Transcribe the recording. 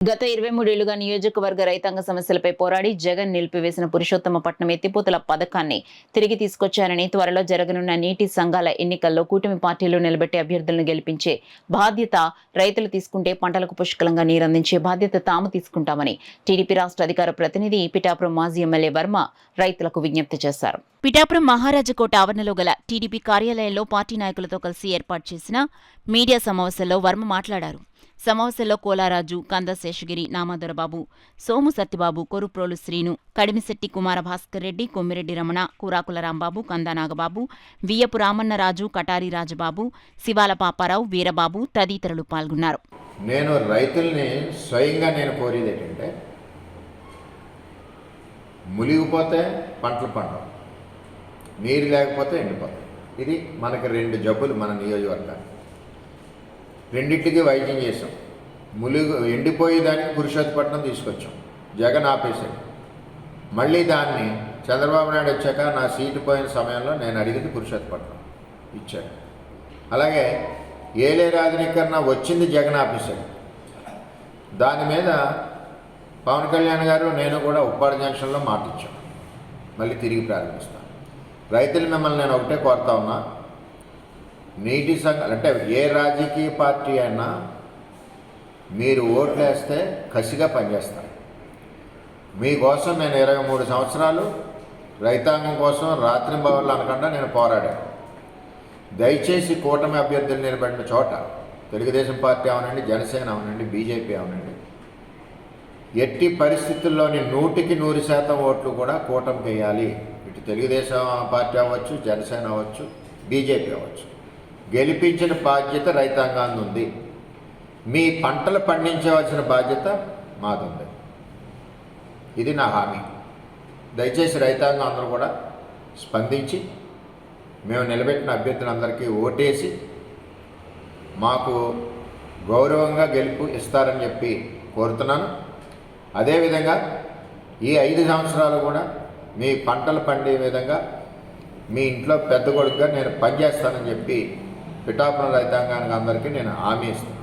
గత 23 ఏళ్లుగా నియోజకవర్గ రైతాంగ సమస్యలపై పోరాడి జగన్ నిలిపివేసిన పురుషోత్తమపట్నం ఎత్తిపోతల పథకాన్ని తిరిగి తీసుకొచ్చారని, త్వరలో జరగనున్న నీటి సంఘాల ఎన్నికల్లో కూటమి పార్టీలు నిలబెట్టే అభ్యర్థులను గెలిపించే బాధ్యత రైతులు తీసుకుంటే పంటలకు పుష్కలంగా నీరందించే బాధ్యత తాము తీసుకుంటామని టీడీపీ రాష్ట్ర అధికార ప్రతినిధి పిఠాపురం మాజీ ఎమ్మెల్యే వర్మ రైతులకు విజ్ఞప్తి చేశారు. పిఠాపురం మహారాజకోట ఆవరణలో గల టీడీపీ కార్యాలయంలో పార్టీ నాయకులతో కలిసి ఏర్పాటు చేసిన మీడియా సమావేశంలో వర్మ మాట్లాడారు. సమావేశంలో కోలారాజు, కంద శేషగిరి, నామాదొరబాబు, సోము సత్యబాబు, కొరుప్రోలు శ్రీను, కడిమిశెట్టి కుమార భాస్కర్ రెడ్డి, కొమ్మిరెడ్డి రమణ, కూరాకుల రాంబాబు, కందా నాగబాబు, వియ్యపు రామన్నరాజు, కటారి రాజబాబు, శివాల పాపారావు, వీరబాబు తదితరులు పాల్గొన్నారు. నేను రైతుల్ని స్వయంగా కోరేది ఏంటంటే, మునిగిపోతే పంటలు పండవు, నీరు లేకపోతే ఎండిపోతాయి. ఇది మనకి 2 జబ్బులు మన నియోజకవర్గానికి. రెండింటికి వైద్యం చేసాం. ఎండిపోయేదానికి పురుషోత్తపట్నం తీసుకొచ్చాం, జగన్ ఆపేశాడు. మళ్ళీ దాన్ని చంద్రబాబు నాయుడు వచ్చాక నా సీటు పోయిన సమయంలో నేను అడిగింది పురుషోత్తపట్నం ఇచ్చాడు. అలాగే ఏలే రాజనీకరణ వచ్చింది, జగన్ ఆపేశాడు. దాని మీద పవన్ కళ్యాణ్ గారు నేను కూడా ఉప్పాడ జంక్షన్లో మాటిచ్చాం, మళ్ళీ తిరిగి ప్రారంభిస్తాను. రైతులు మిమ్మల్ని నేను ఒకటే కోరుతా ఉన్నా, నీటి సంఘాలు అంటే ఏ రాజకీయ పార్టీ అయినా మీరు ఓట్లు వేస్తే కసిగా పనిచేస్తారు. మీకోసం నేను 23 సంవత్సరాలు రైతాంగం కోసం రాత్రింబవళ్ళు అనకుండా నేను పోరాడాను. దయచేసి కూటమి అభ్యర్థులు నిలబడిన చోట తెలుగుదేశం పార్టీ అవనండి, జనసేన అవనండి, బీజేపీ అవనండి, ఎట్టి పరిస్థితుల్లోని 100కి 100% ఓట్లు కూడా కూటమికి వేయాలి. ఇటు తెలుగుదేశం పార్టీ అవ్వచ్చు, జనసేన అవ్వచ్చు, బీజేపీ అవ్వచ్చు. గెలిపించిన బాధ్యత రైతాంగాన్ని ఉంది. మీ పంటలు పండించవలసిన బాధ్యత మాదుంది. ఇది నా హామీ. దయచేసి రైతాంగం అందరూ కూడా స్పందించి మేము నిలబెట్టిన అభ్యర్థులందరికీ ఓటేసి మాకు గౌరవంగా గెలుపు ఇస్తారని చెప్పి కోరుతున్నాను. అదేవిధంగా ఈ 5 సంవత్సరాలు కూడా మీ పంటలు పండే విధంగా మీ ఇంట్లో పెద్ద కొడుకుగా నేను పనిచేస్తానని చెప్పి పిఠాపురం రైతాంగానికి అందరికీ నేను హామీ ఇస్తాను.